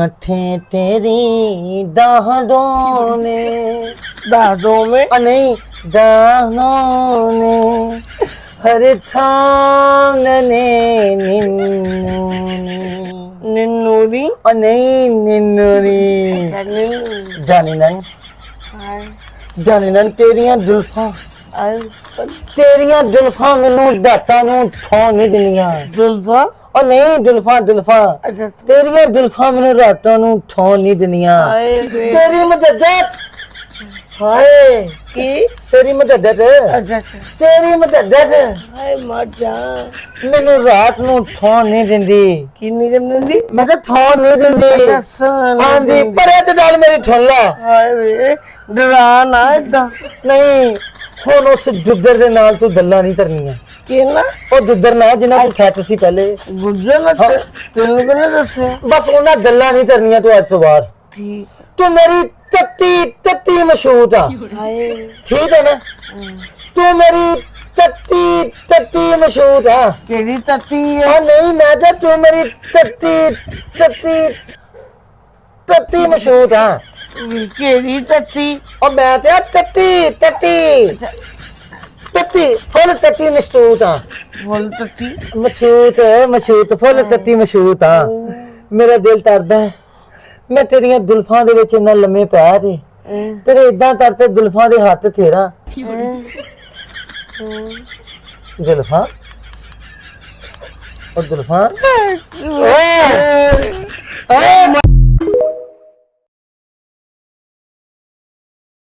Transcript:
आंखें तेरी दाहों ने दादों में नहीं दाहों ने हर ठाम ने निन्नूरी नहीं निन्नूरी जानी नन तेरियां जुल्फां मैनू दातां नू ठो नहीं दिंदियां जुल्फा और नहीं जुल्फा अच्छा तेरियां जुल्फां मैनू रातां नू ठो नहीं दिंदियां तेरी मदद हाय की तेरी मदद अच्छा अच्छा तेरी मदद हाय मर जा मैनू रात नू ठो नहीं दिंदी की नहीं करनी मैं तो ठो नहीं दिंदी हाँ जी पर ये डाल मेरी ठोला हाय वे डरा ना इदा नहीं ਹੁਣ ਉਸ ਜੁੱਦਰ ਦੇ ਨਾਲ ਤੂੰ ਗੱਲਾਂ ਨਹੀਂ ਕਰਨੀਆਂ ਕਿਹਨਾ ਉਹ ਜੁੱਦਰ ਨਾ ਜਿੰਨਾ ਤੂੰ ਖੈਤ ਸੀ ਪਹਿਲੇ ਗੁੱਜਰ ਨਾ ਤੈਨੂੰ ਕਿਹਨੇ ਦੱਸਿਆ ਬਸ ਉਹਨਾਂ ਗੱਲਾਂ ਨਹੀਂ ਕਰਨੀਆਂ ਤੂੰ ਅੱਜ ਤੋਂ ਬਾਅਦ ਠੀਕ ਤੂੰ ਮੇਰੀ ਤੱਤੀ ਮਸ਼ਹੂਰ ਆ ਹਾਏ ਠੀਕ ਹੈ ਨਾ ਤੂੰ ਮੇਰੀ ਤੱਤੀ ਮਸ਼ਹੂਰ ਆ ਕਿਹੜੀ ਤੱਤੀ ਹੈ ਆ ਨਹੀਂ ਮੈਂ ਤਾਂ ਤੂੰ ਮੇਰੀ ਤੱਤੀ ਮਸ਼ਹੂਰ ਆ ਕਿਹੜੀ ਤੱਤੀ ਉਹ ਮੈਂ ਤੇ ਤੱਤੀ ਫੁੱਲ ਤੱਤੀ ਮਸ਼ਹੂਰ ਆ ਫੁੱਲ ਤੱਤੀ ਮਸ਼ਹੂਰ ਫੁੱਲ ਤੱਤੀ ਮਸ਼ਹੂਰ ਆ ਮੇਰਾ ਦਿਲ ਤਰਦਾ ਹੈ ਮੈਂ ਤੇਰੀਆਂ ਜ਼ੁਲਫਾਂ ਦੇ ਵਿੱਚ ਇੰਨਾ ਲੰਮੇ ਪਿਆ ਤੇ ਤੇਰੇ ਇਦਾਂ ਤਰਤੇ ਜ਼ੁਲਫਾਂ ਦੇ ਹੱਥ ਤੇਰਾ ਜ਼ੁਲਫਾਂ ਉਹ ਜ਼ੁਲਫਾਂ ਓਏ